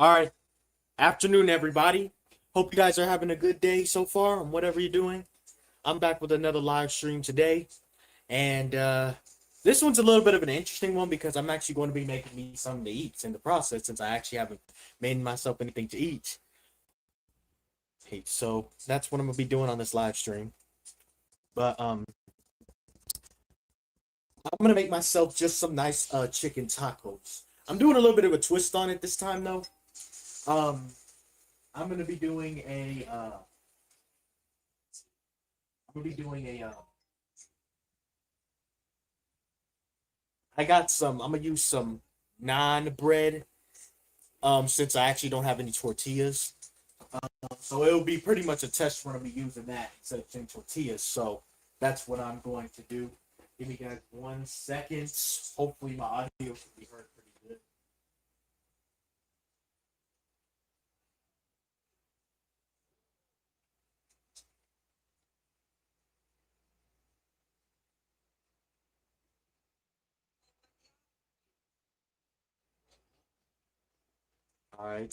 All right. Afternoon, everybody. Hope you guys are having a good day so far and whatever you're doing. I'm back with another live stream today. And this one's a little bit of an interesting one because I'm actually going to be making me something to eat in the process since I actually haven't made myself anything to eat. Hey, so that's what I'm going to be doing on this live stream. But I'm going to make myself just some nice chicken tacos. I'm doing a little bit of a twist on it this time, though. Um, I'm going to be doing a I'm gonna be doing a. I got some. I'm gonna use some naan bread. Since I actually don't have any tortillas, so it'll be pretty much a test run of me using that instead of using tortillas. So that's what I'm going to do. Give me guys 1 second. Hopefully my audio should be heard pretty good. All right.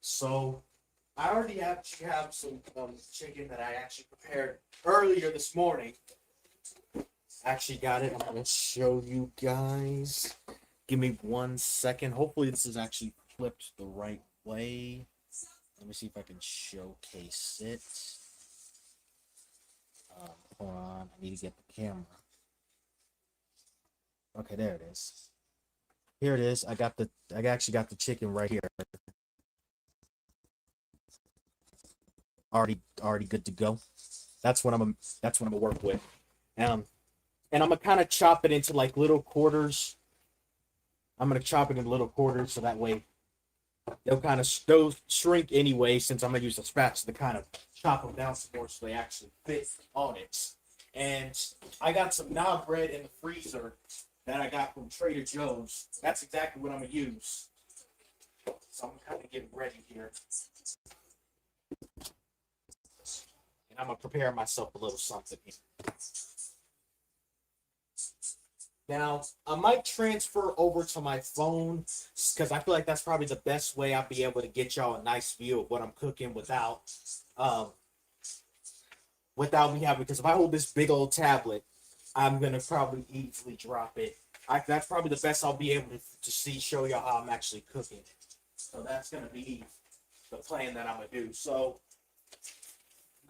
So I already actually have some chicken that I actually prepared earlier this morning. Actually got it. I'm gonna show you guys. Give me 1 second. Hopefully this is actually flipped the right way. Let me see if I can showcase it. Hold on, I need to get the camera. Okay, there it is. Here it is. I actually got the chicken right here. Already good to go. That's what I'm gonna work with. Um, and I'm gonna kind of chop it into like little quarters. I'm gonna chop it in little quarters so that way they'll shrink anyway. Since I'm gonna use a spatula to kind of chop them down some more so they actually fit on it. And I got some naan bread in the freezer that I got from Trader Joe's. That's exactly what I'm gonna use. So I'm kind of getting ready here, and I'm gonna prepare myself a little something here. Now, I might transfer over to my phone because I feel like that's probably the best way I'll be able to get y'all a nice view of what I'm cooking um, without me having, because if I hold this big old tablet, I'm gonna probably easily drop it. That's probably the best I'll be able to see, show y'all how I'm actually cooking it. So that's gonna be the plan that I'm gonna do. So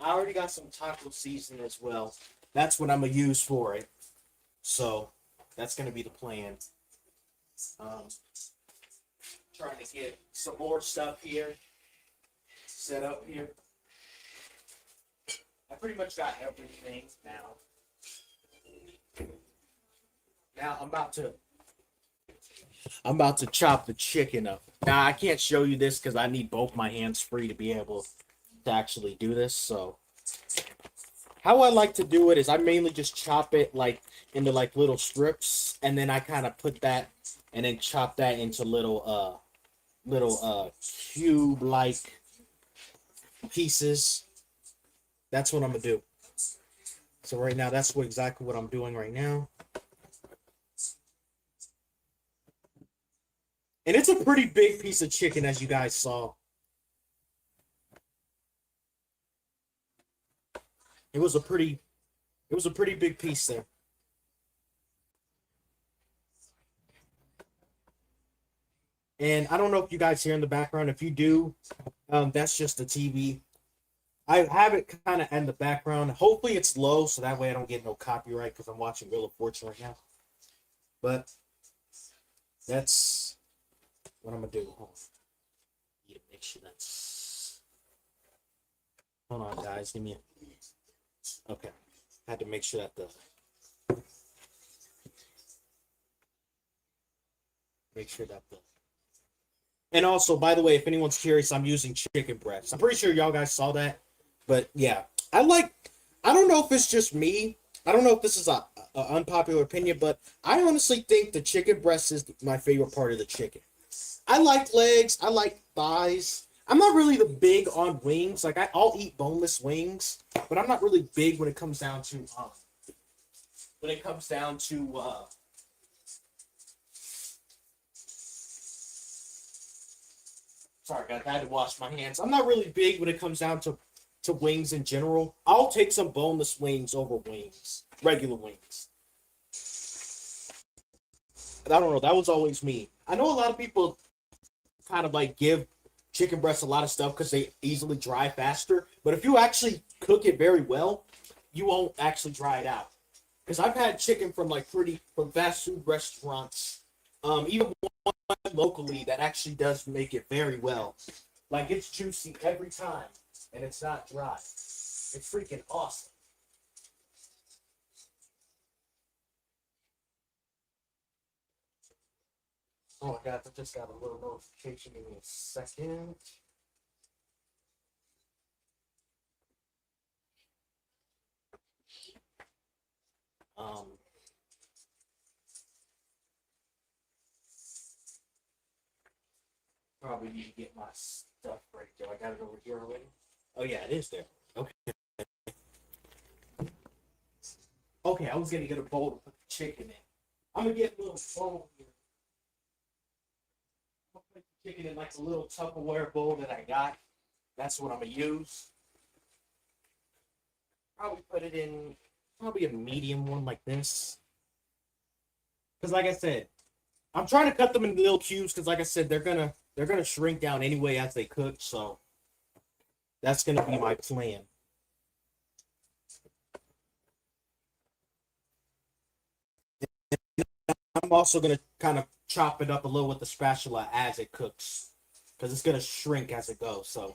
I already got some taco seasoning as well. That's what I'm gonna use for it. So that's gonna be the plan. Um, Trying to get some more stuff here set up here. I pretty much got everything now. Now I'm about to chop the chicken up. Now I can't show you this because I need both my hands free to be able to actually do this. So how I like to do it is I mainly just chop it like into like little strips, and then I kind of put that and then chop that into little cube like pieces. That's what I'm gonna do. So right now that's exactly what I'm doing right now. And it's a pretty big piece of chicken, as you guys saw. It was a pretty it was a pretty big piece there. And I don't know if you guys hear in the background. If you do, that's just the TV. I have it kind of in the background. Hopefully it's low so that way I don't get no copyright because I'm watching Wheel of Fortune right now. But that's what I'm gonna do. Need to make sure that's. Hold on, guys. Give me a. Okay, had to make sure that the. Make sure that the. And also, by the way, if anyone's curious, I'm using chicken breasts. I'm pretty sure y'all guys saw that, but yeah, I like. I don't know if it's just me. I don't know if this is a unpopular opinion, but I honestly think the chicken breast is my favorite part of the chicken. I like legs. I like thighs. I'm not really the big on wings. Like I'll eat boneless wings, but I'm not really big when it comes down to. Sorry, guys, I had to wash my hands. I'm not really big when it comes down to wings in general. I'll take some boneless wings over wings, regular wings. I don't know. That was always me. I know a lot of people kind of like give chicken breasts a lot of stuff because they easily dry faster. But if you actually cook it very well, you won't actually dry it out. Because I've had chicken from from fast food restaurants, even one locally that actually does make it very well. Like it's juicy every time, and it's not dry. It's freaking awesome. Oh my god, I just got a little notification. Give me a second. Um, Probably need to get my stuff right there. I got it over here already. Oh yeah, it is there. Okay. Okay, I was gonna get a bowl to put the chicken in. I'm gonna get a little bowl here. I'm gonna put the chicken in like a little Tupperware bowl that I got. That's what I'm gonna use. Probably put it in probably a medium one like this. Because like I said, I'm trying to cut them in little cubes because like I said, they're gonna shrink down anyway as they cook, so that's gonna be my plan. I'm also gonna kind of chop it up a little with the spatula as it cooks. Because it's gonna shrink as it goes. So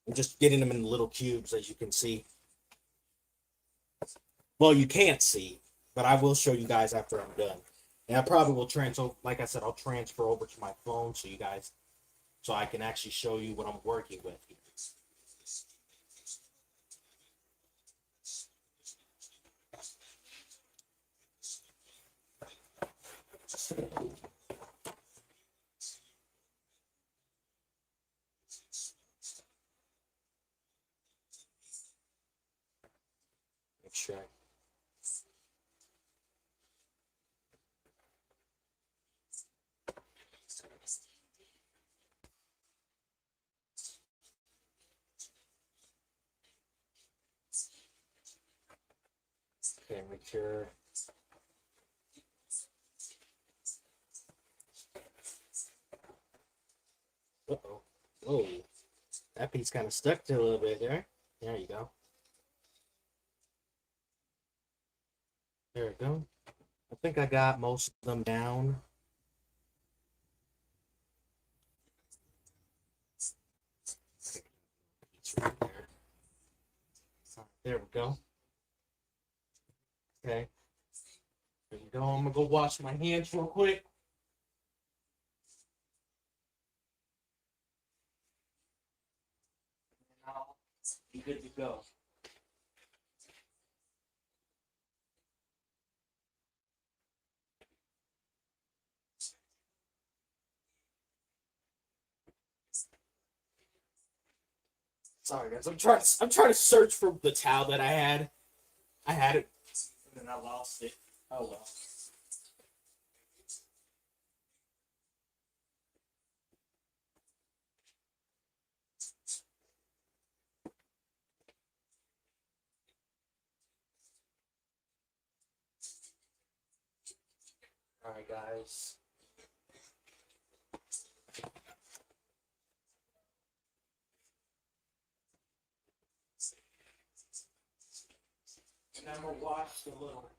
I'm just getting them in little cubes as you can see. Well, you can't see, but I will show you guys after I'm done. And I probably will transfer, like I said, I'll transfer over to my phone so you guys, so I can actually show you what I'm working with. Make sure. Okay, make sure. Uh-oh. Whoa. That piece kind of stuck to a little bit there. There you go. There we go. I think I got most of them down. Right there. There we go. Okay. There we go. I'm gonna go wash my hands real quick. And I'll be good to go. Sorry guys, I'm trying to search for the towel that I had. I had it and then I lost it. Oh well. Alright guys. And I'm gonna wash the little.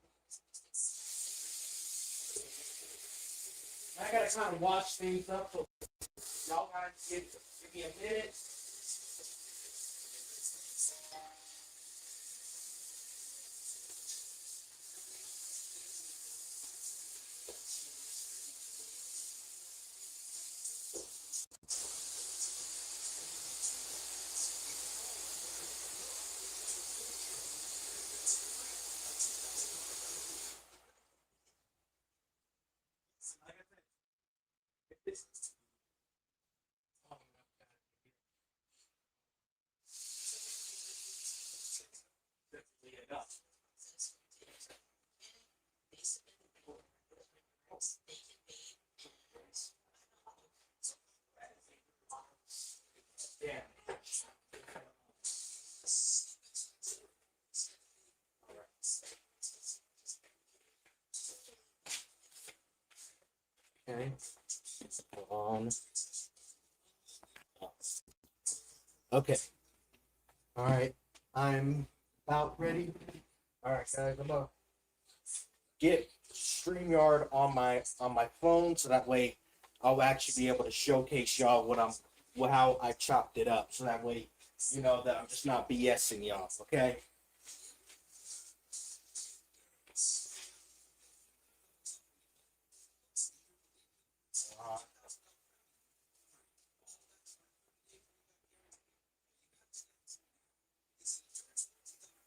I gotta kind of wash things up so y'all guys give me a minute. Okay. Hold on. Okay. All right. I'm about ready. All right, guys. I'm gonna get StreamYard on my phone so that way I'll actually be able to showcase y'all how I chopped it up. So that way you know that I'm just not BSing y'all. Okay. Uh,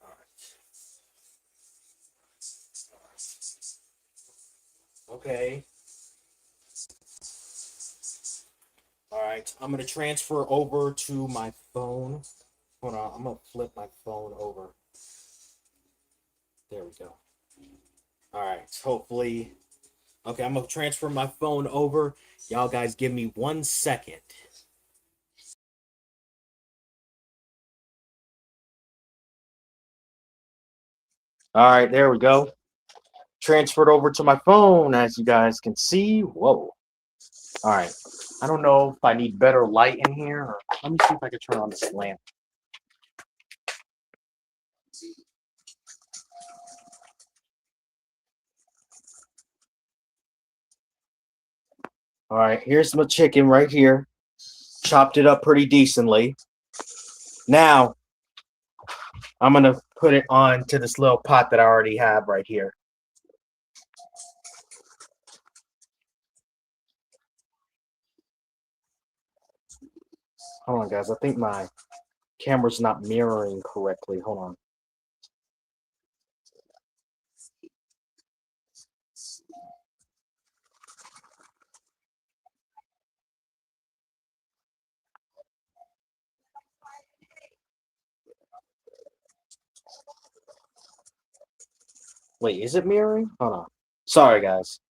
all right. Okay. All right. I'm gonna transfer over to my phone. Hold on. I'm gonna flip my phone over. There we go. All right. Hopefully. Okay. I'm gonna transfer my phone over. Y'all guys, give me 1 second. All right. There we go. Transferred over to my phone, as you guys can see. Whoa. All right. I don't know if I need better light in here. Or, let me see if I can turn on this lamp. All right. Here's my chicken right here. Chopped it up pretty decently. Now, I'm going to put it on to this little pot that I already have right here. Hold on, guys. I think my camera's not mirroring correctly. Hold on. Wait, is it mirroring? Hold on. Sorry, guys.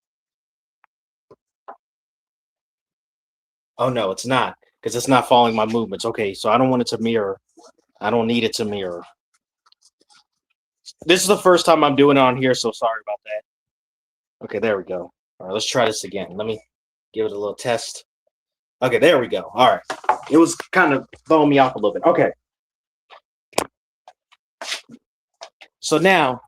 Oh, no, it's not because it's not following my movements. Okay, so I don't want it to mirror. I don't need it to mirror. This is the first time I'm doing it on here, so sorry about that. Okay, there we go. All right, let's try this again. Let me give it a little test. Okay, there we go. All right. It was kind of throwing me off a little bit. Okay. So now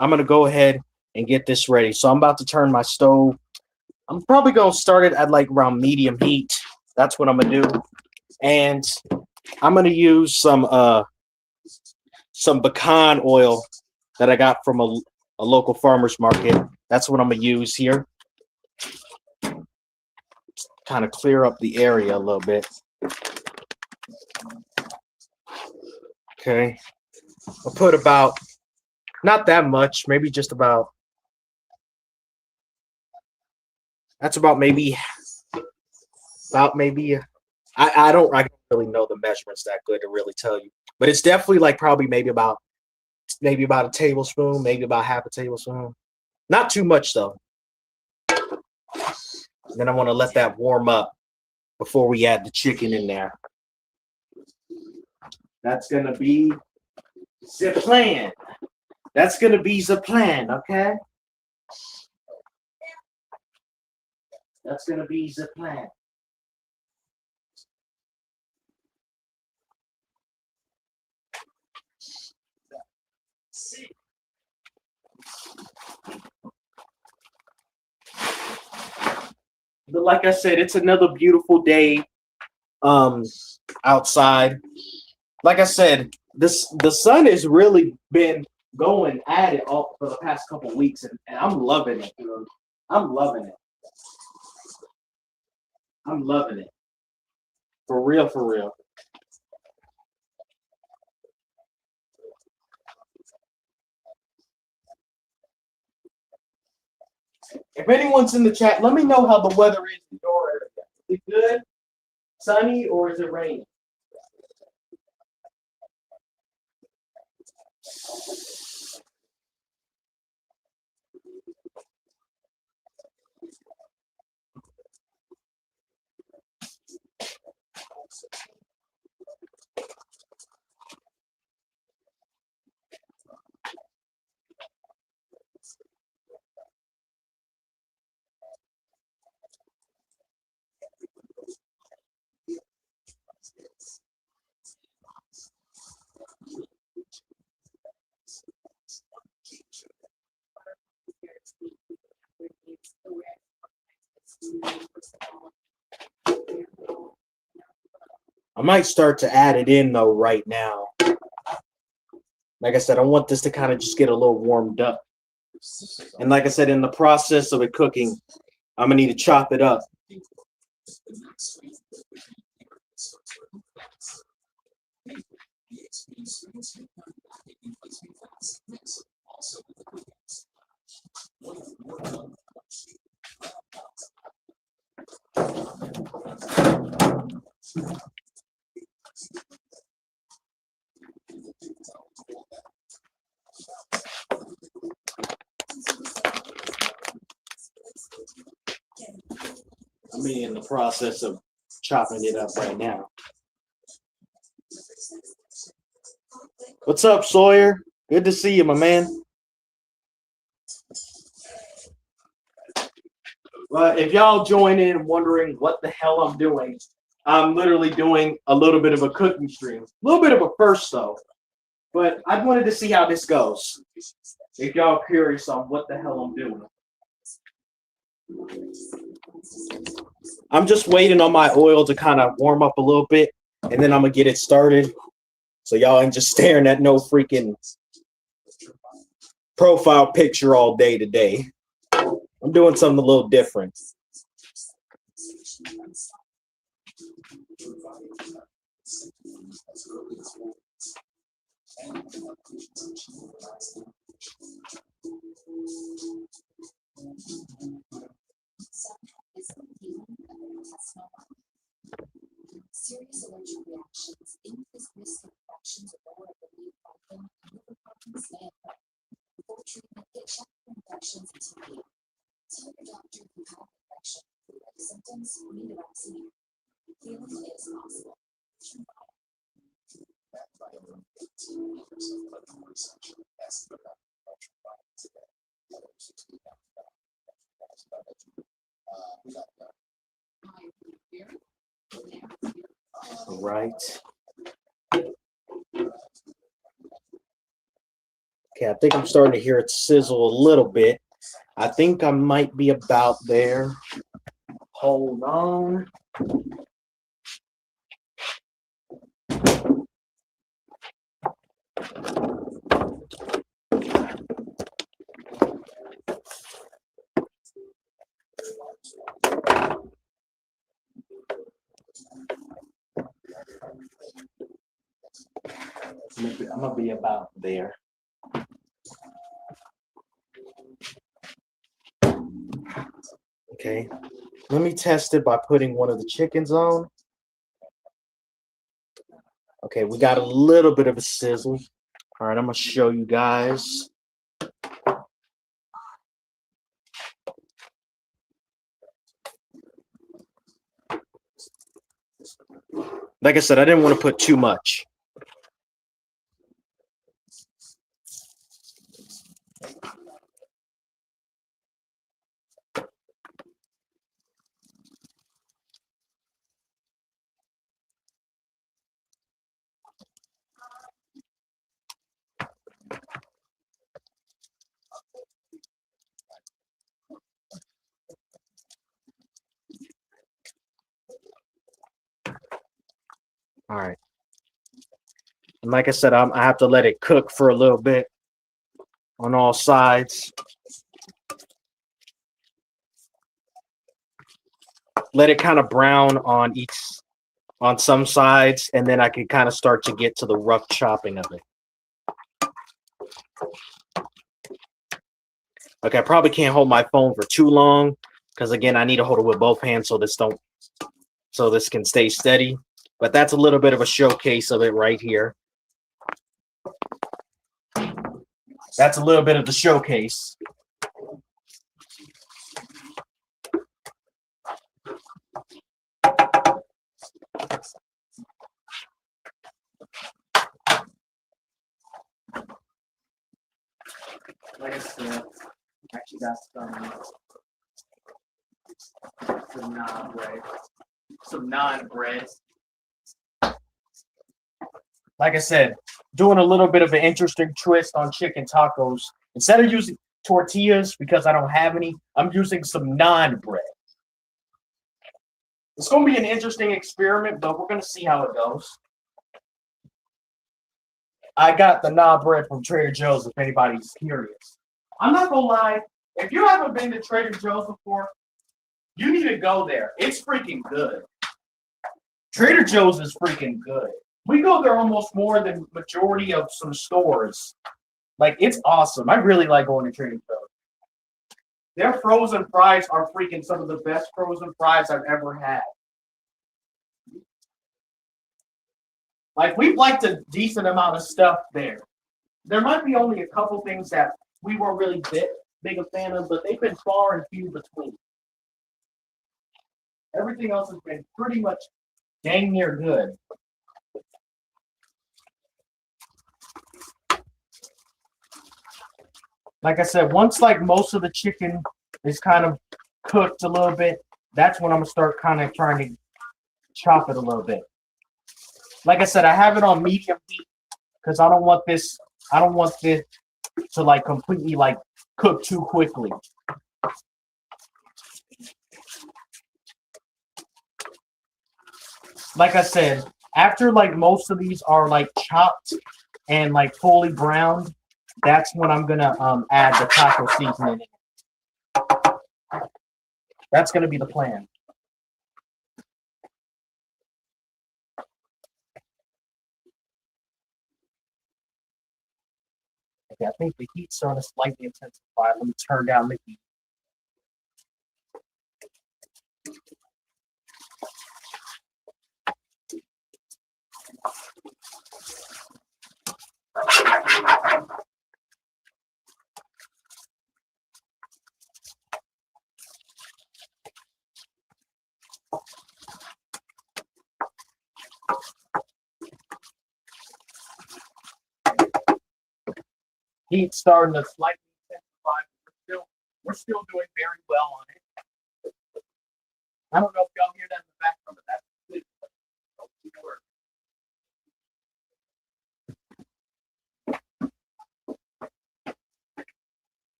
I'm going to go ahead and get this ready. So I'm about to turn my stove. I'm probably going to start it at like around medium heat. That's what I'm going to do. And I'm going to use some pecan oil that I got from a local farmer's market. That's what I'm going to use here. Kind of clear up the area a little bit. Okay. I'll put about, not that much, maybe just about, that's about maybe I don't really know the measurements that good to really tell you, but it's definitely like probably maybe about a tablespoon, maybe about half a tablespoon. Not too much though. And then I want to let that warm up before we add the chicken in there. That's gonna be the plan. That's gonna be the plan, okay? That's gonna be the plan. But like I said, it's another beautiful day outside. Like I said, the sun has really been going at it all for the past couple weeks, and I'm loving it, dude. I'm loving it. I'm loving it. For real, for real. If anyone's in the chat, let me know how the weather is in your area. Is it good, sunny, or is it raining? I might start to add it in though right now. Like I said, I want this to kind of just get a little warmed up. And like I said, in the process of it cooking, I'm gonna need to chop it up. I'm in the process of chopping it up right now. What's up, Sawyer? Good to see you, my man. If y'all join in wondering what the hell I'm doing, I'm literally doing a little bit of a cooking stream. A little bit of a first, though. But I wanted to see how this goes. If y'all are curious on what the hell I'm doing. I'm just waiting on my oil to kind of warm up a little bit, and then I'm going to get it started. So y'all ain't just staring at no freaking profile picture all day today. I'm doing something a little different. Serious allergic reactions, increased risk of infections or lower ability of fighting, and liver problems may occur. Before treatment, get checked for infections and TB. Tell your doctor if you have an infection, flu-like symptoms, or need a vaccine. Healing is possible. Right. Okay, I think I'm starting to hear it sizzle a little bit. I think I might be about there. Hold on. I'm gonna be about there. Okay, let me test it by putting one of the chickens on. Okay, we got a little bit of a sizzle. All right, I'm gonna show you guys. Like I said, I didn't want to put too much. All right. And like I said, I have to let it cook for a little bit on all sides. Let it kind of brown on some sides, and then I can kind of start to get to the rough chopping of it. Okay, I probably can't hold my phone for too long because again, I need to hold it with both hands so this can stay steady. But that's a little bit of a showcase of it right here. That's a little bit of the showcase. Like I said, actually got some naan bread. Some naan bread. Like I said, doing a little bit of an interesting twist on chicken tacos. Instead of using tortillas because I don't have any, I'm using some naan bread. It's going to be an interesting experiment, but we're going to see how it goes. I got the naan bread from Trader Joe's if anybody's curious. I'm not going to lie. If you haven't been to Trader Joe's before, you need to go there. It's freaking good. Trader Joe's is freaking good. We go there almost more than majority of some stores. Like, it's awesome. I really like going to Trader Joe's. Their frozen fries are freaking some of the best frozen fries I've ever had. Like, we've liked a decent amount of stuff there. There might be only a couple things that we weren't really big a fan of, but they've been far and few between. Everything else has been pretty much dang near good. Like I said, once like most of the chicken is kind of cooked a little bit, that's when I'm gonna start kind of trying to chop it a little bit. Like I said, I have it on medium heat because I don't want this to like completely like cook too quickly. Like I said, after like most of these are like chopped and like fully browned, that's when I'm gonna add the taco seasoning in. That's gonna be the plan. Okay, I think the heat's starting to slightly intensify. Let me turn down the heat. Heat's starting to slightly intensify. We're still doing very well on it. I don't know if y'all hear that in the background, but that's good.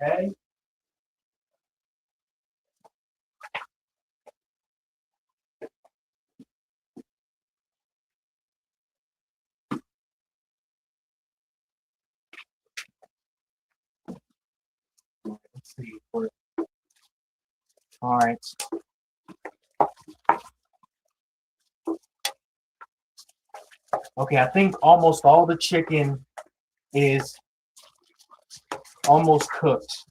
Okay. Let's see. All right. Okay, I think almost all the chicken is almost cooked.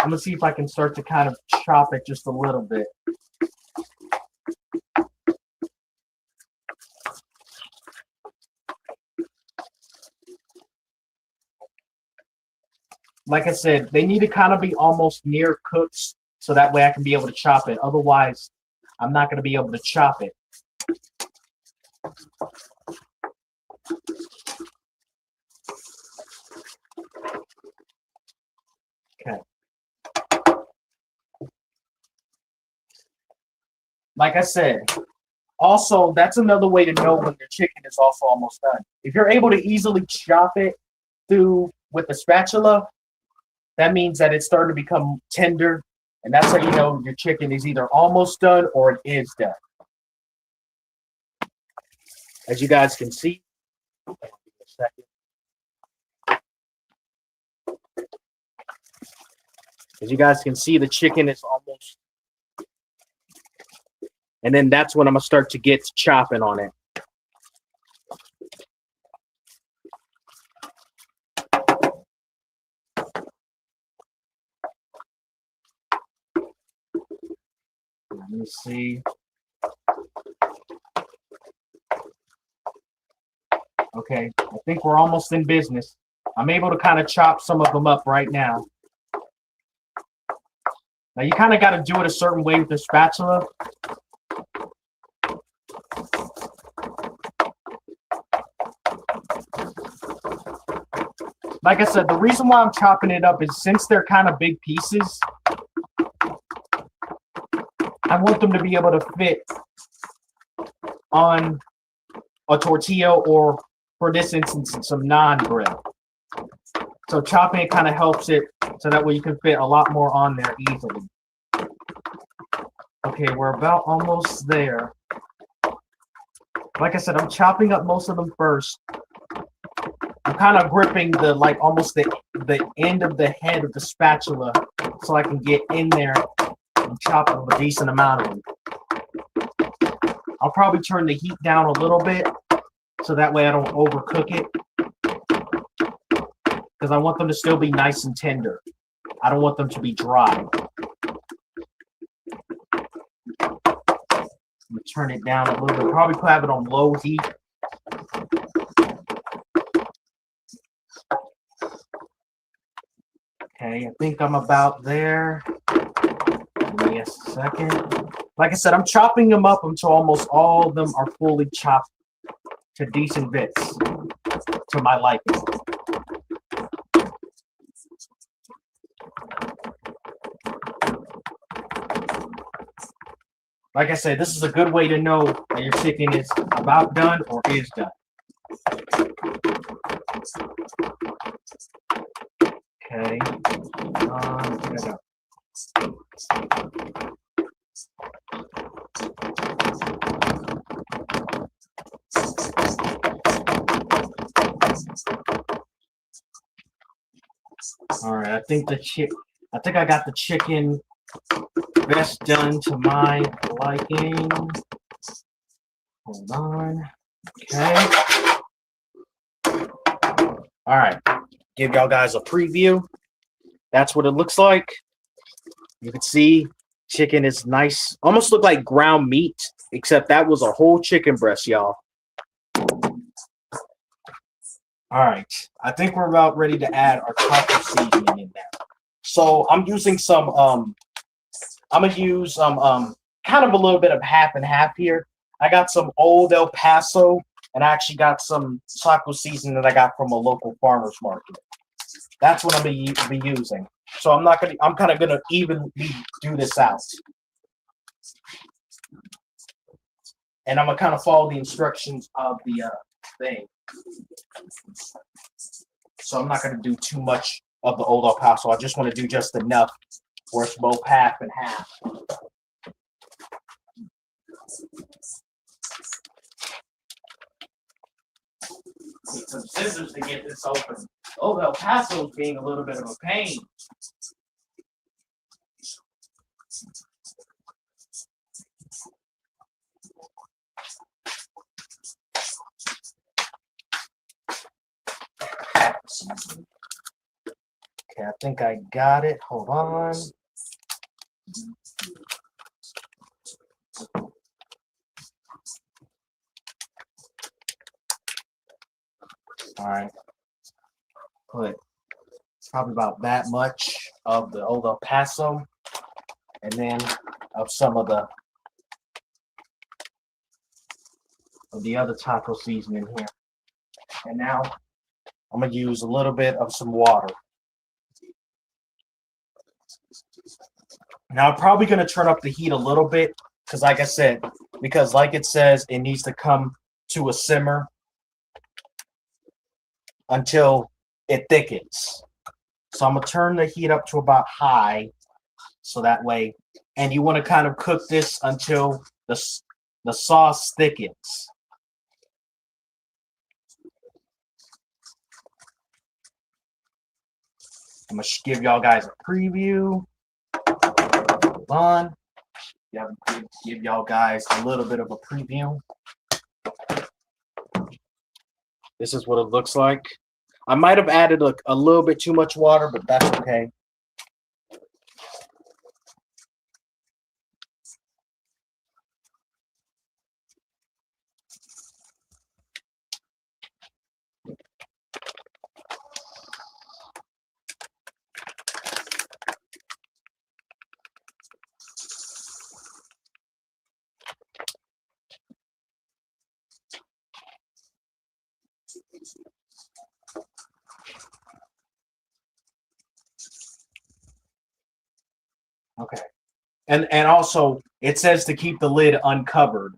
I'm gonna see if I can start to kind of chop it just a little bit. Like I said, they need to kind of be almost near cooked so that way I can be able to chop it. Otherwise, I'm not going to be able to chop it. Okay. Like I said, also, that's another way to know when your chicken is also almost done. If you're able to easily chop it through with a spatula, that means that it's starting to become tender, and that's how you know your chicken is either almost done or it is done. As you guys can see, as you guys can see, the chicken is almost, and then that's when I'm gonna start to get chopping on it. Let me see. Okay, I think we're almost in business. I'm able to kind of chop some of them up right now. Now you kind of got to do it a certain way with the spatula. Like I said, the reason why I'm chopping it up is since they're kind of big pieces, I want them to be able to fit on a tortilla or, for this instance, some naan bread. So chopping it kind of helps it so that way you can fit a lot more on there easily. Okay, we're about almost there. Like I said, I'm chopping up most of them first. I'm kind of gripping the almost the end of the head of the spatula so I can get in there and chop up a decent amount of them. I'll probably turn the heat down a little bit so that way I don't overcook it, because I want them to still be nice and tender. I don't want them to be dry. I'm gonna turn it down a little bit. Probably have it on low heat. Okay, I think I'm about there. Give me a second. Like I said, I'm chopping them up until almost all of them are fully chopped to decent bits to my liking. Like I said, this is a good way to know that your chicken is about done or is done. Okay. All right, I think I got the chicken best done to my liking. Hold on. Okay. All right. Give y'all guys a preview. That's what it looks like. You can see chicken is nice. Almost look like ground meat, except that was a whole chicken breast, y'all. All right. I think we're about ready to add our taco seasoning in there. So I'm using some I'm gonna use some kind of a little bit of half and half here. I got some old El Paso, and I actually got some taco seasoning that I got from a local farmer's market. That's what I'm gonna be using. So I'm kind of gonna evenly do this out, and I'm gonna kind of follow the instructions of the thing. So I'm not gonna do too much of the old El Paso. I just want to do just enough where it's both half and half. Need some scissors to get this open. Oh, El Paso's being a little bit of a pain. Okay, I think I got it. Hold on. All right. Put probably about that much of the old El Paso, and then of some of the other taco seasoning here. And now I'm gonna use a little bit of some water. Now I'm probably gonna turn up the heat a little bit because, like I said, like it says, it needs to come to a simmer until it thickens. So I'm gonna turn the heat up to about high, so that way, and you want to kind of cook this until the sauce thickens. I'm gonna give y'all guys a preview. Hold on. Give y'all guys a little bit of a preview. This is what it looks like. I might have added a little bit too much water, but that's okay. Okay. And also it says to keep the lid uncovered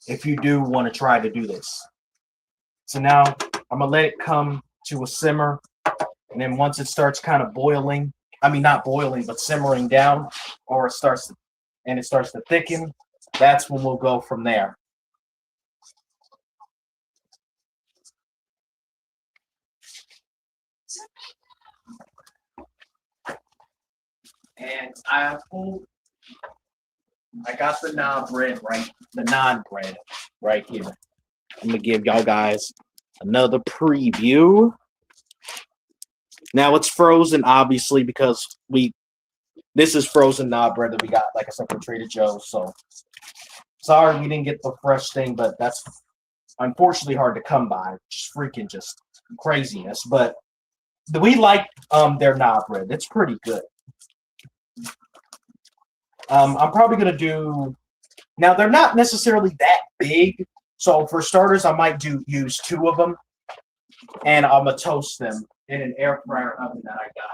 if you do want to try to do this. So now I'm gonna let it come to a simmer, and then once it starts kind of boiling, I mean not boiling, but simmering down, or it starts to thicken, that's when we'll go from there. And I got the naan bread right here. I'm gonna give y'all guys another preview. Now it's frozen, obviously, because this is frozen naan bread that we got, like I said, from Trader Joe's. So sorry we didn't get the fresh thing, but that's unfortunately hard to come by. Just craziness. But we like their naan bread. It's pretty good. I'm probably gonna do now. They're not necessarily that big, so for starters, I might use two of them, and I'm gonna toast them in an air fryer oven that I got.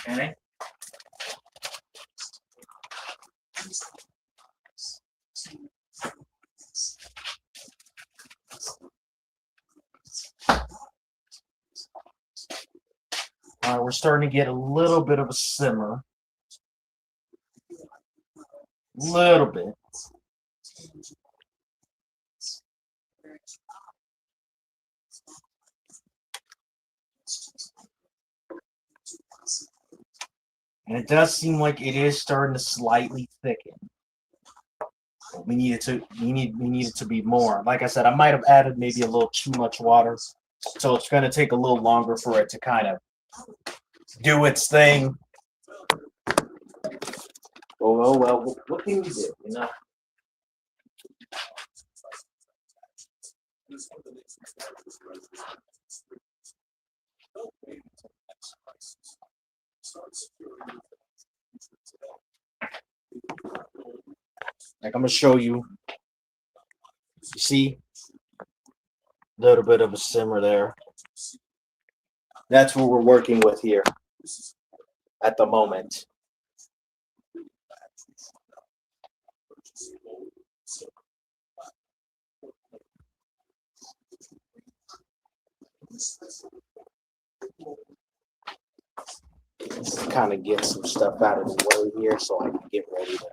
Okay. All right, we're starting to get a little bit of a simmer. Little bit. And it does seem like it is starting to slightly thicken. We need it to be more. Like I said, I might have added maybe a little too much water. So it's gonna take a little longer for it to kind of do its thing. Oh well, what can we do? You know? Like I'm gonna show you. You see, a little bit of a simmer there. That's what we're working with here at the moment. Just kind of get some stuff out of the way here so I can get ready to.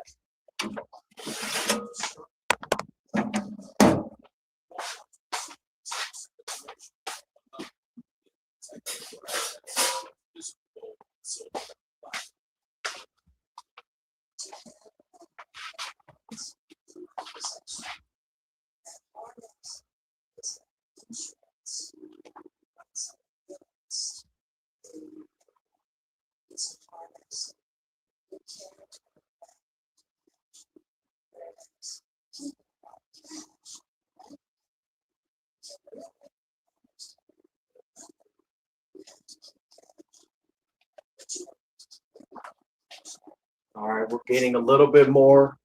All right, we're getting a little bit more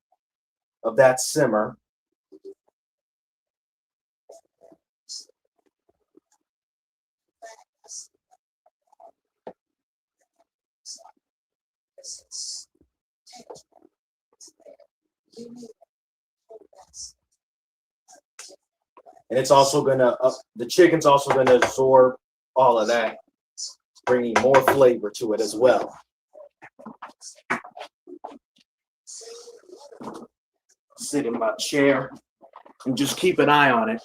of that simmer. And it's also gonna the chicken's also gonna absorb all of that, bringing more flavor to it as well. Sit in my chair and just keep an eye on it.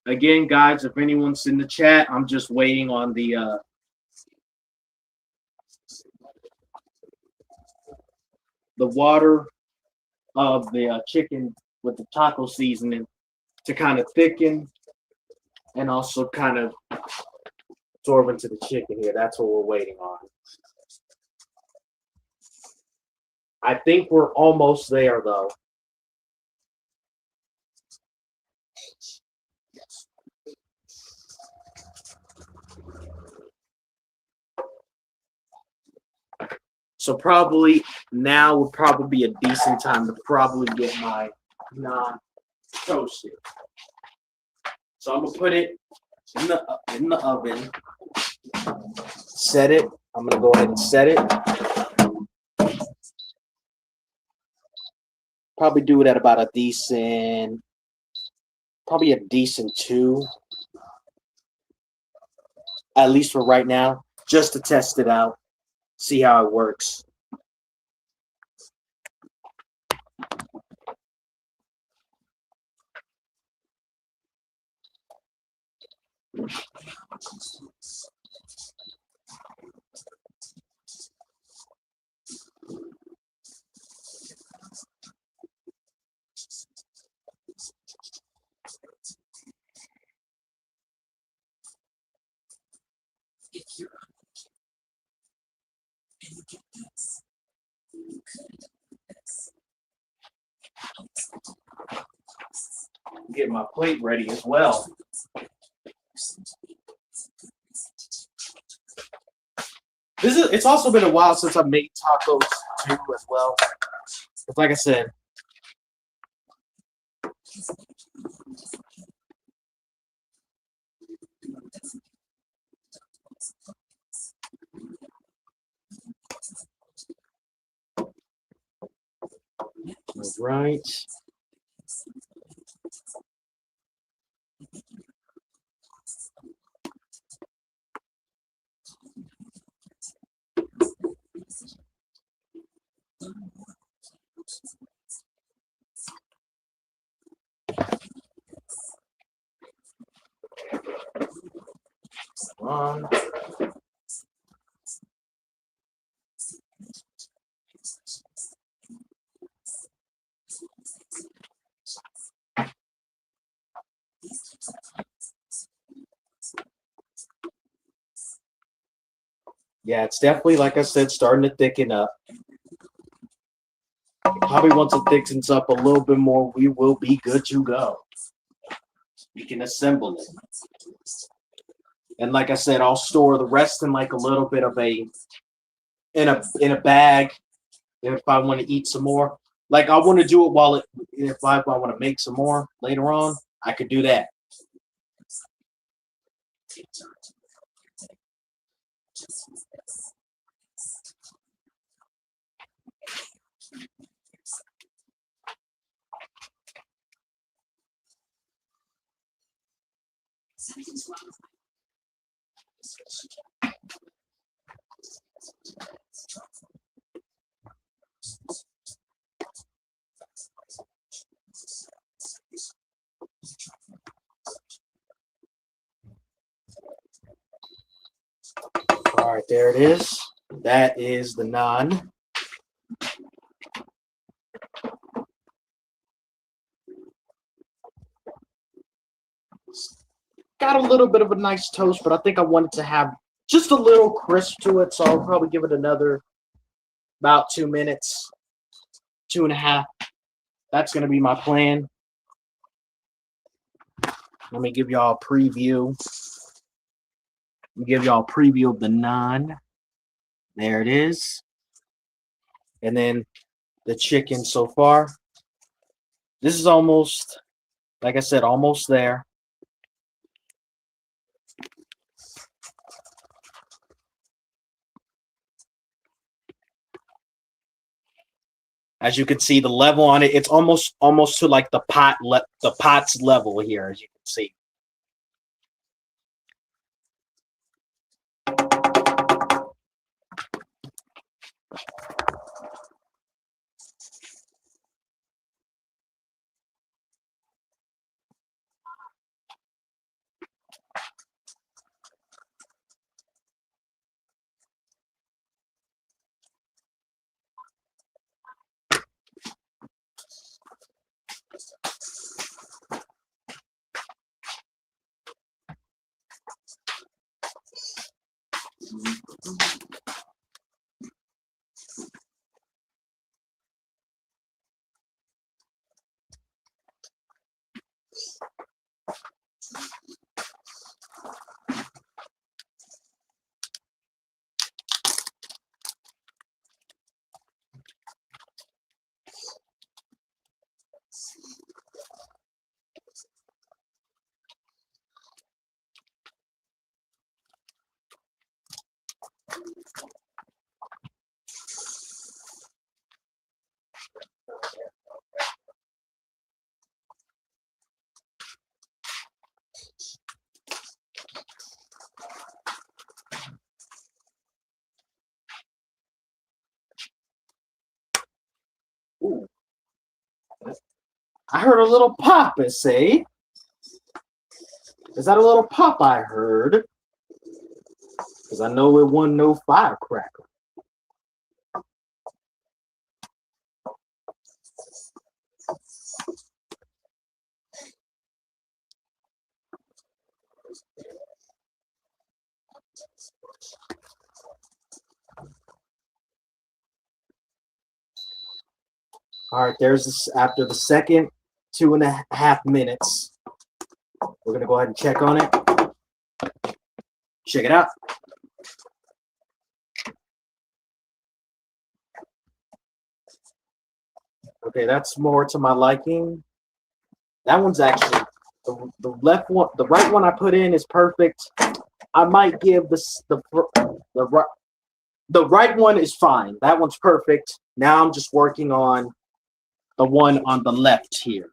Again, guys, if anyone's in the chat, I'm just waiting on the water of the chicken with the taco seasoning to kind of thicken and also kind of absorb into the chicken here. That's what we're waiting on. I think we're almost there, though. So probably now would probably be a decent time to probably get my naan toasted. So I'm gonna put it in the oven. Set it. I'm gonna go ahead and set it. Probably do it at about a decent 2, at least for right now, just to test it out, see how it works. Get my plate ready as well. It's also been a while since I made tacos too as well. But like I said, all right. On. Yeah, it's definitely, like I said, starting to thicken up. Probably once it thickens up a little bit more, we will be good to go. We can assemble it. And like I said, I'll store the rest in like a little bit of in a bag if I want to eat some more. Like I want to do it while if I want to make some more later on, I could do that. All right, there it is. That is the naan. Got a little bit of a nice toast, but I think I want it to have just a little crisp to it, so I'll probably give it another about 2 minutes, 2.5. That's going to be my plan. Let me give y'all a preview. Give y'all a preview of the naan. There it is. And then the chicken so far. This is almost, like I said, almost there. As you can see, the level on it, it's almost to like the pot's level here, as you can see. Ooh. I heard a little pop, say. Is that a little pop I heard? Because I know it wasn't no firecracker. All right, there's this after the second 2.5 minutes. We're gonna go ahead and check on it. Check it out. Okay, that's more to my liking. That one's actually the left one, the right one I put in is perfect. I might give the right one is fine. That one's perfect. Now I'm just working on the one on the left here.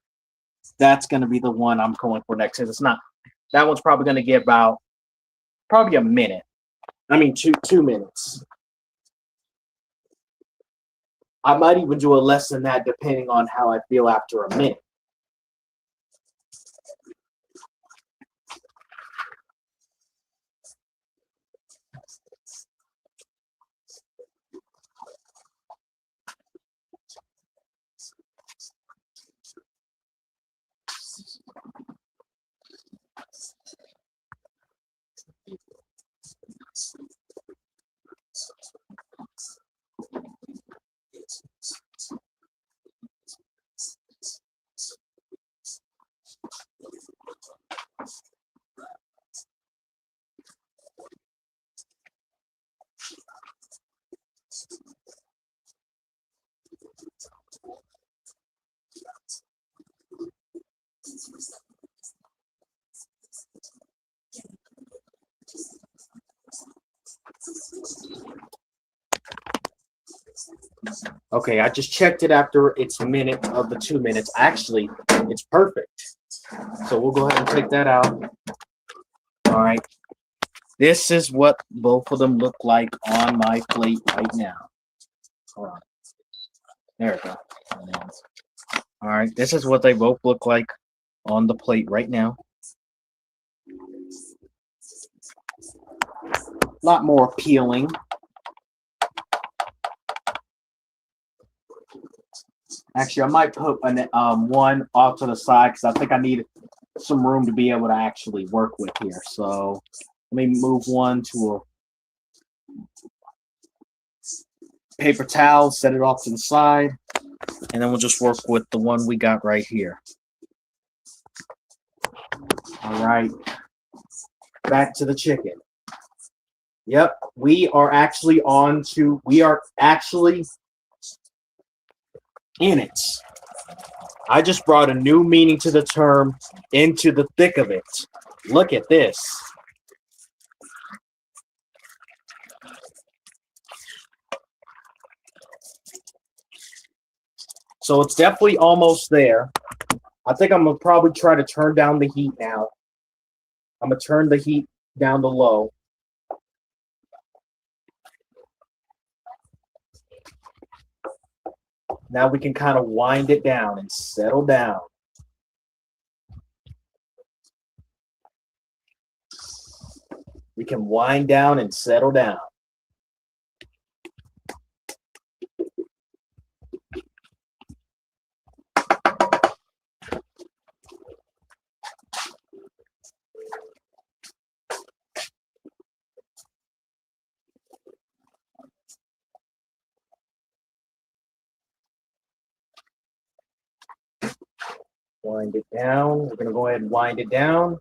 That's going to be the one I'm going for next. It's not. That one's probably going to get about probably a minute. I mean, two minutes. I might even do a less than that depending on how I feel after a minute. Okay, I just checked it after its minute of the 2 minutes. Actually, it's perfect. So we'll go ahead and take that out. All right. This is what both of them look like on my plate right now. Hold on. There we go. All right, this is what they both look like on the plate right now. A lot more appealing. Actually, I might put one off to the side because I think I need some room to be able to actually work with here. So let me move one to a paper towel, set it off to the side, and then we'll just work with the one we got right here. All right, back to the chicken. Yep, we are actually in it. I just brought a new meaning to the term into the thick of it. Look at this. So it's definitely almost there. I think I'm going to probably try to turn down the heat now. I'm going to turn the heat down to low. Now we can kind of wind it down and settle down. We can wind down and settle down. Wind it down. We're going to go ahead and wind it down.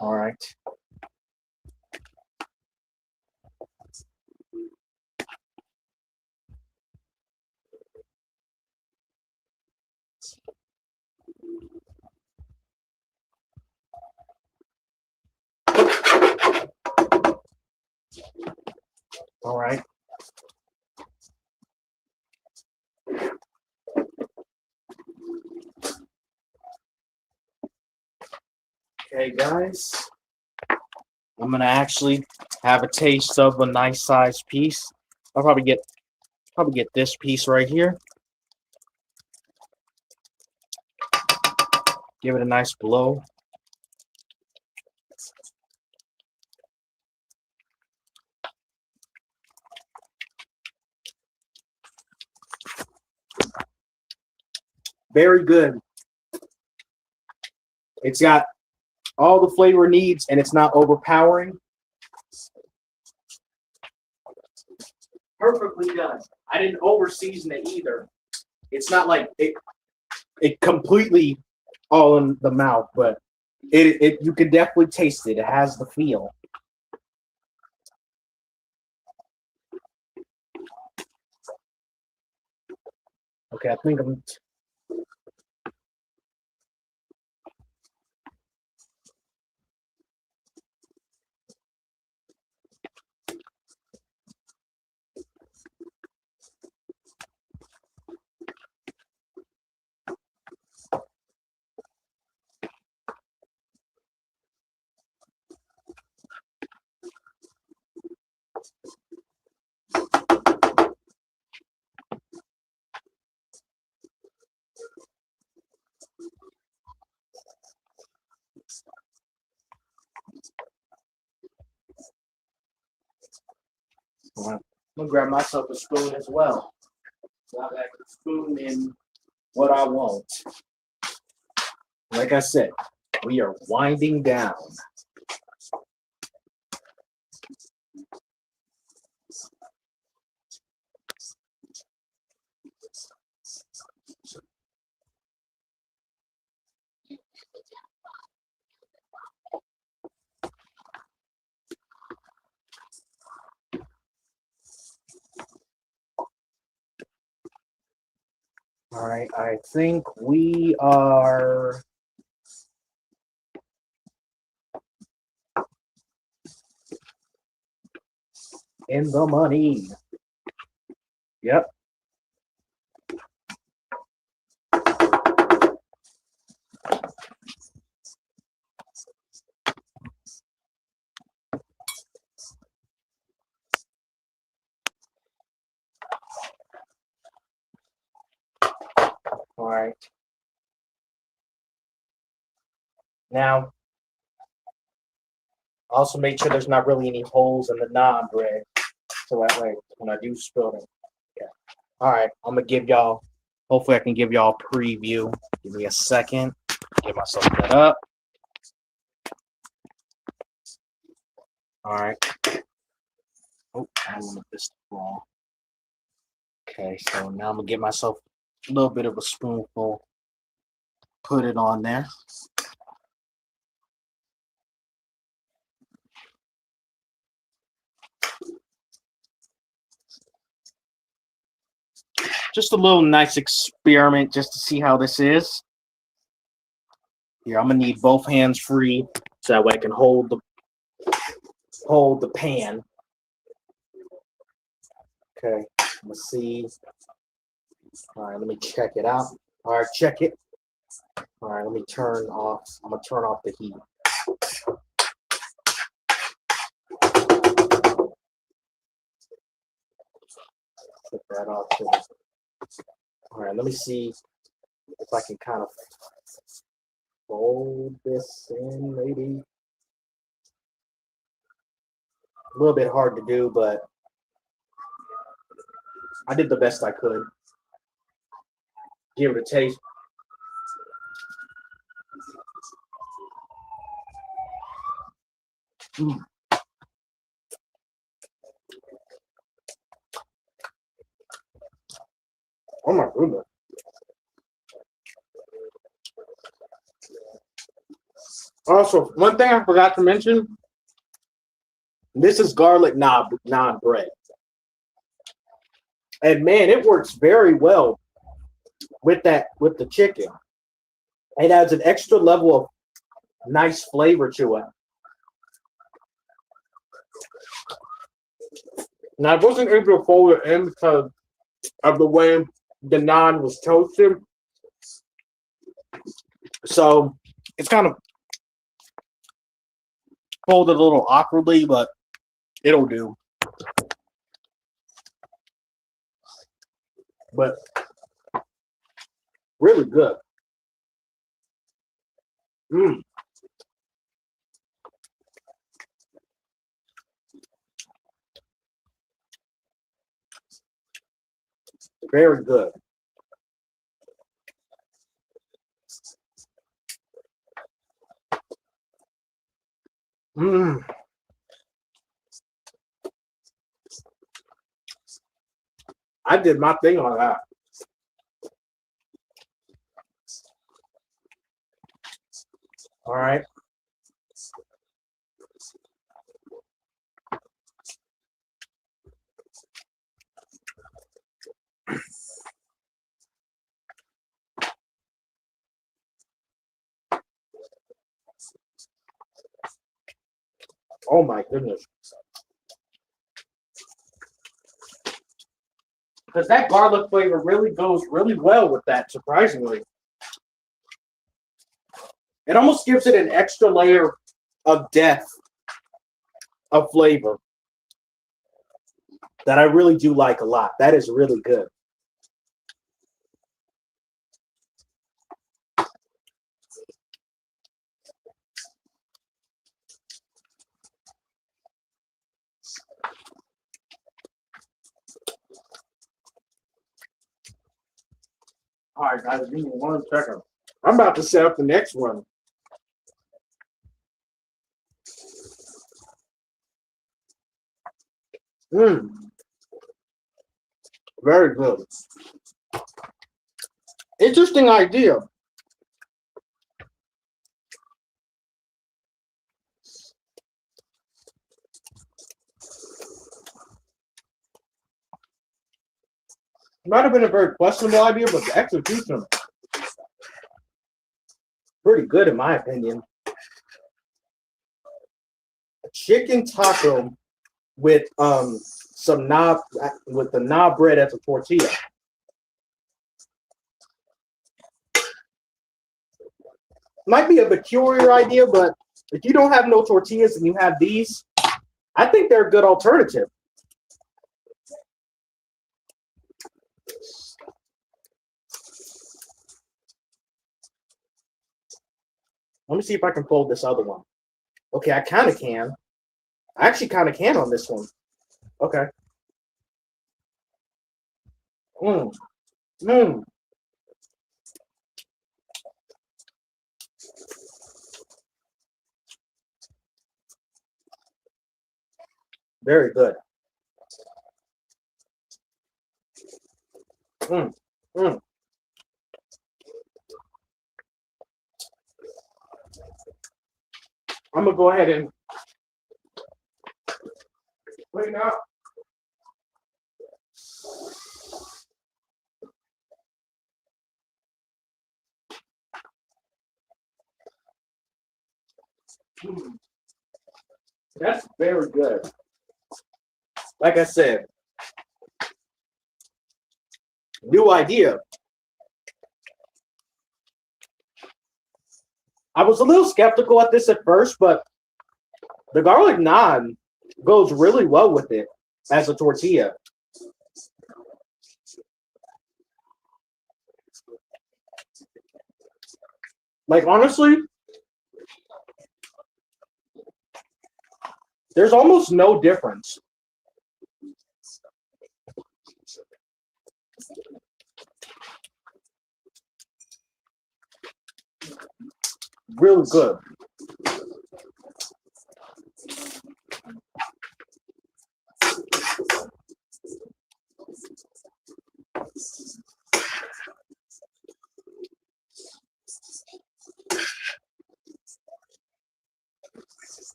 All right. All right. Okay, guys. I'm gonna actually have a taste of a nice sized piece. I'll probably get this piece right here. Give it a nice blow. Very good. It's got all the flavor it needs, and it's not overpowering. Perfectly done. I didn't over season it either. It's not like it completely all in the mouth, but it you can definitely taste it. It has the feel. Okay, I think I'm. I'm gonna grab myself a spoon as well. So I can spoon in what I want. Like I said, we are winding down. All right, I think we are In the money. Yep. All right. Now, also make sure there's not really any holes in the naan bread. So that way, when I do spill it. Yeah. All right. I'm going to give y'all, hopefully I can give y'all a preview. Give me a second. Get myself set up. All right. Oh, I don't want this to fall. Okay, so now I'm going to get myself a little bit of a spoonful. Put it on there. Just a little nice experiment just to see how this is. Here, I'm gonna need both hands free so that way I can hold the pan. Okay, let's see. All right, let me check it out. All right, check it. All right, let me turn off. I'm gonna turn off the heat. Put that off too. All right, let me see if I can kind of fold this in, maybe. A little bit hard to do, but I did the best I could. Give it a taste. Mm. Oh my goodness. Also, one thing I forgot to mention, this is garlic naan bread. And man, it works very well with the chicken. It adds an extra level of nice flavor to it. Now, I wasn't able to fold it in because of the way the naan was toasted. So it's kind of folded a little awkwardly, but it'll do. But really good. Mm. Very good. Mm. I did my thing on that. All right. Oh my goodness. Because that garlic flavor really goes really well with that, surprisingly. It almost gives it an extra layer of depth of flavor that I really do like a lot. That is really good. All right, guys, give me 1 second. I'm about to set up the next one. Mmm. Very good. Interesting idea. Might have been a very questionable idea, but the execution pretty good in my opinion. A chicken taco with some knob with the knob bread as a tortilla. Might be a peculiar idea, but if you don't have no tortillas and you have these, I think they're a good alternative. Let me see if I can fold this other one. Okay, I kind of can. I actually kind of can on this one. Okay. Very good. I'm gonna go ahead and clean up. That's very good. Like I said, new idea. I was a little skeptical at this at first, but the garlic naan goes really well with it as a tortilla. Like, honestly, there's almost no difference. Really good.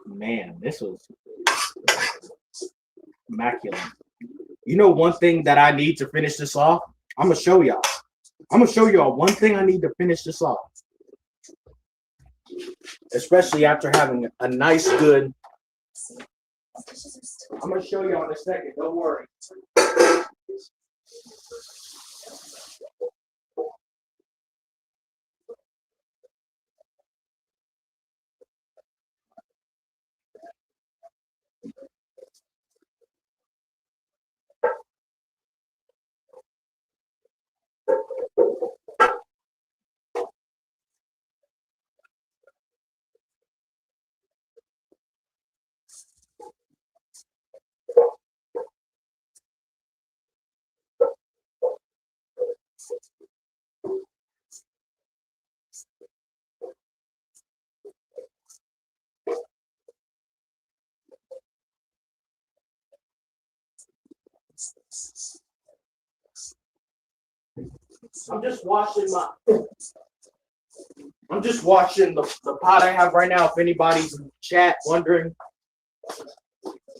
Man, this was immaculate. You know one thing that I need to finish this off? I'm gonna show y'all. I'm gonna show y'all one thing I need to finish this off. Especially after having a nice good. I'm gonna show y'all in a second, don't worry. I'm just washing the pot I have right now. If anybody's in the chat wondering,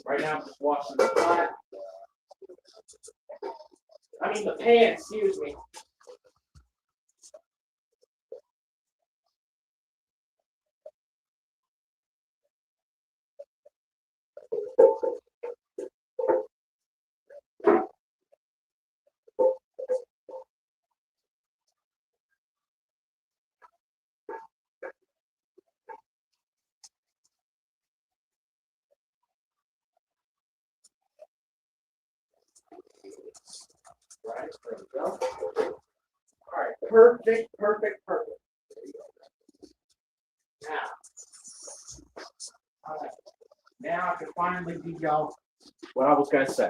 right now I'm just washing the pot. I mean the pan, excuse me. Right, there we go. All right, perfect. Now, all right. Now I can finally give y'all what I was gonna say.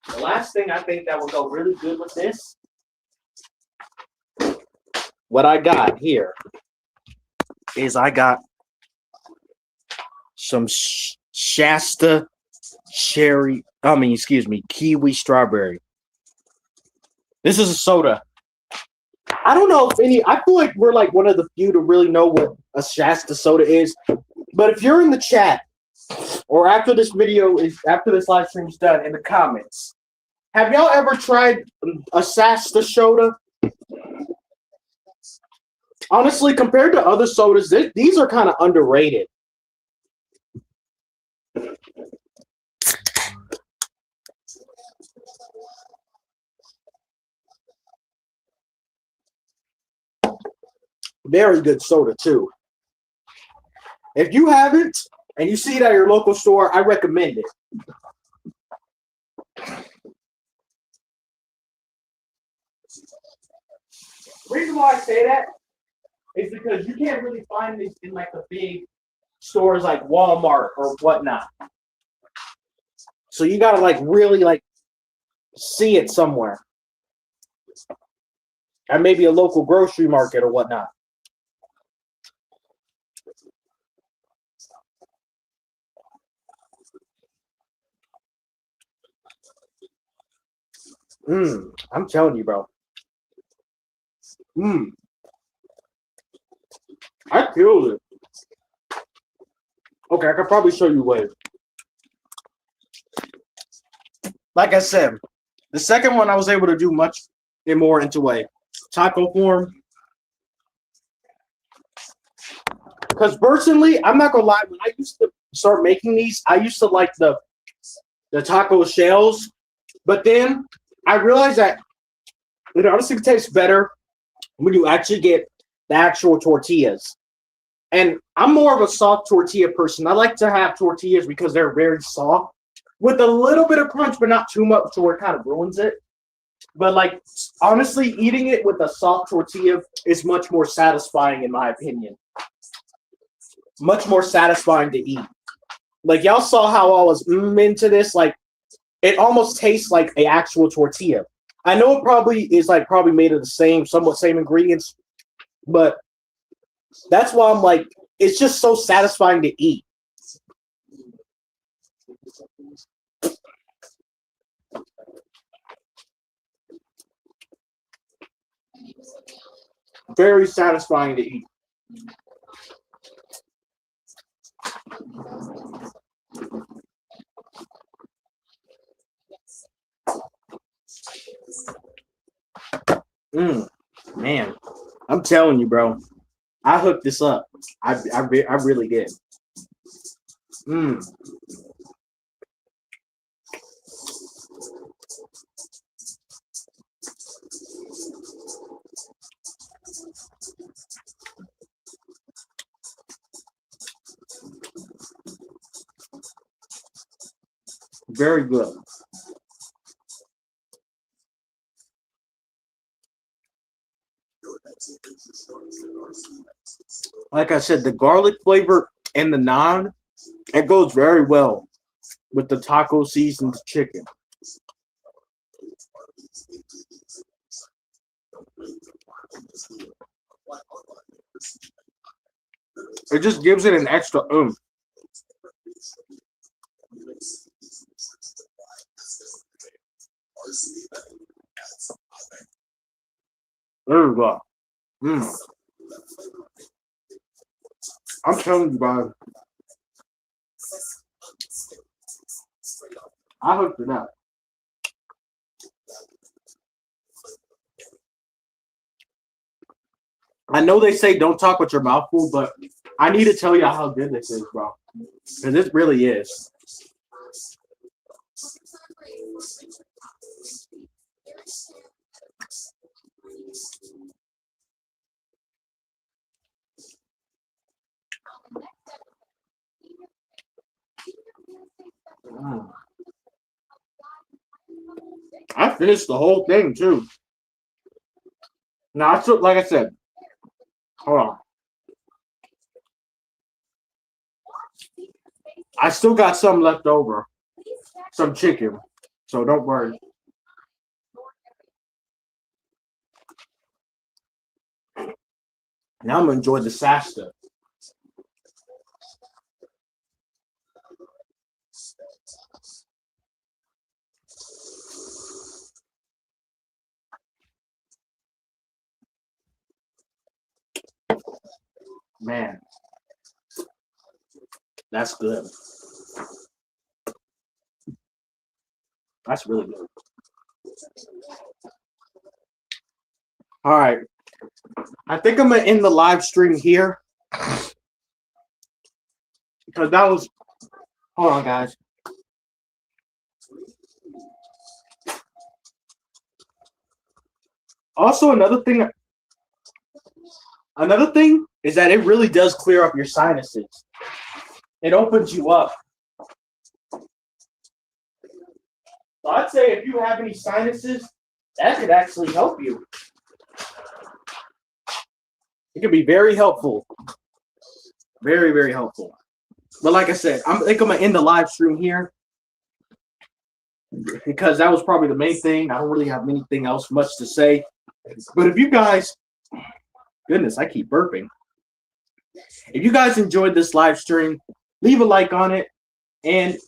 The last thing I think that will go really good with this, what I got here is I got some Shasta kiwi strawberry. This is a soda. I don't know if any. I feel like we're like one of the few to really know what a Shasta soda is. But if you're in the chat or after this video is after this live stream is done in the comments, have y'all ever tried a Shasta soda? Honestly, compared to other sodas, these are kind of underrated. Very good soda too. If you haven't and you see it at your local store, I recommend it. The reason why I say that is because you can't really find these in like the big stores like Walmart or whatnot. So you gotta like really like see it somewhere. At maybe a local grocery market or whatnot. I'm telling you, bro. I killed it. Okay, I could probably show you later. Like I said, the second one I was able to do much more into a taco form. Because personally, I'm not gonna lie, when I used to start making these, I used to like the taco shells, but then I realized that it honestly tastes better when you actually get the actual tortillas. And I'm more of a soft tortilla person. I like to have tortillas because they're very soft with a little bit of crunch, but not too much to where it kind of ruins it. But like honestly, eating it with a soft tortilla is much more satisfying in my opinion. Much more satisfying to eat. Like y'all saw how I was into this. Like it almost tastes like an actual tortilla. I know it probably is like probably made of the same, somewhat same ingredients, but that's why I'm like, it's just so satisfying to eat. Very satisfying to eat. Man, I'm telling you, bro. I hooked this up. I really did. Very good. Like I said, the garlic flavor and the naan, it goes very well with the taco seasoned chicken. It just gives it an extra oomph. There we go. I'm telling you, bro. I hooked it up. I know they say don't talk with your mouth full, but I need to tell you how good this is, bro. Because this really is. I finished the whole thing too. Now, like I said, hold on. I still got some left over, some chicken, so don't worry. Now I'm gonna enjoy the Shasta. Man, that's good. That's really good. All right. I think I'm going to end the live stream here because that was, hold on, guys. Also, another thing is that it really does clear up your sinuses. It opens you up. So I'd say if you have any sinuses, that could actually help you. It can be very helpful. Very, very helpful. But like I said, I think I'm going to end the live stream here because that was probably the main thing. I don't really have anything else much to say. But if you guys, goodness, I keep burping. If you guys enjoyed this live stream, leave a like on it. And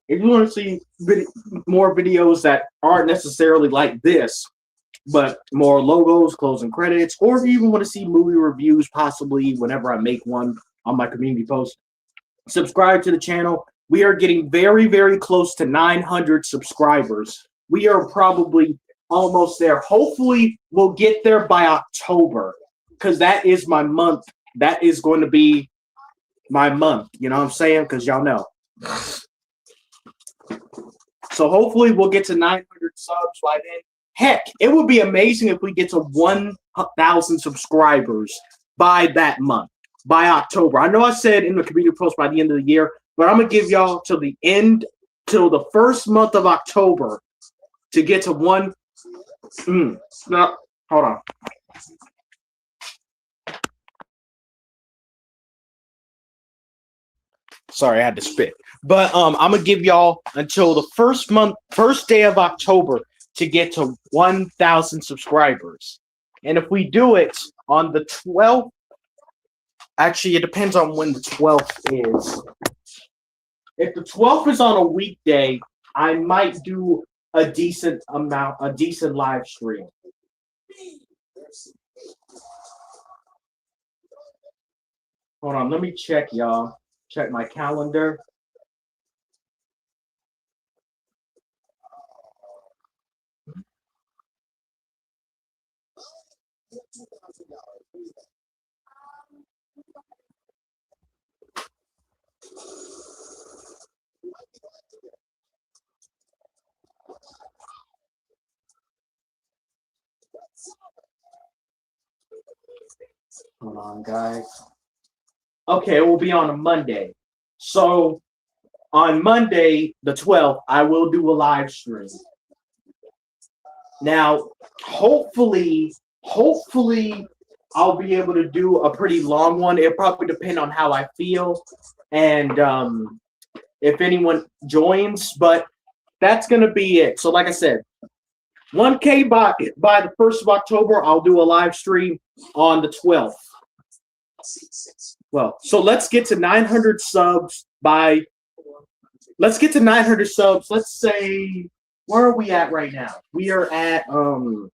if you want to see more videos that aren't necessarily like this, but more logos, closing credits, or if you even want to see movie reviews, possibly whenever I make one on my community post, subscribe to the channel. We are getting very, very close to 900 subscribers. We are probably almost there. Hopefully, we'll get there by October because that is my month. That is going to be my month. You know what I'm saying? Because y'all know. So hopefully, we'll get to 900 subs by then. Heck, it would be amazing if we get to 1,000 subscribers by that month, by October. I know I said in the community post by the end of the year, but I'm going to give y'all till the first month of October to get to one. No, hold on. Sorry, I had to spit. But I'm going to give y'all until the first day of October to get to 1,000 subscribers. And if we do it on the 12th, actually, it depends on when the 12th is. If the 12th is on a weekday, I might do a decent live stream. Hold on, let me check, y'all. Check my calendar. Hold on, guys. Okay, it will be on a Monday. So on Monday, the 12th, I will do a live stream. Now, hopefully, I'll be able to do a pretty long one. It'll probably depend on how I feel and if anyone joins, but that's going to be it. So like I said, 1K by the 1st of October, I'll do a live stream on the 12th. Well, so let's get to 900 subs let's get to 900 subs. Let's say, where are we at right now? We are at, how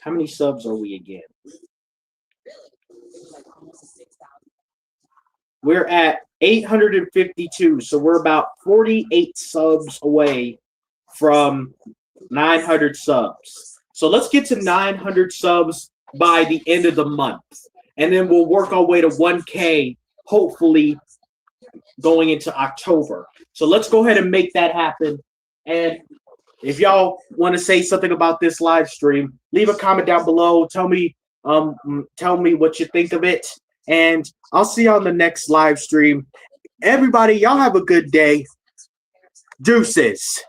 many subs are we again? We're at 852. So we're about 48 subs away from 900 subs. So let's get to 900 subs by the end of the month. And then we'll work our way to 1K, hopefully going into October. So let's go ahead and make that happen. And if y'all want to say something about this live stream, leave a comment down below. Tell me what you think of it. And I'll see you on the next live stream. Everybody, y'all have a good day. Deuces.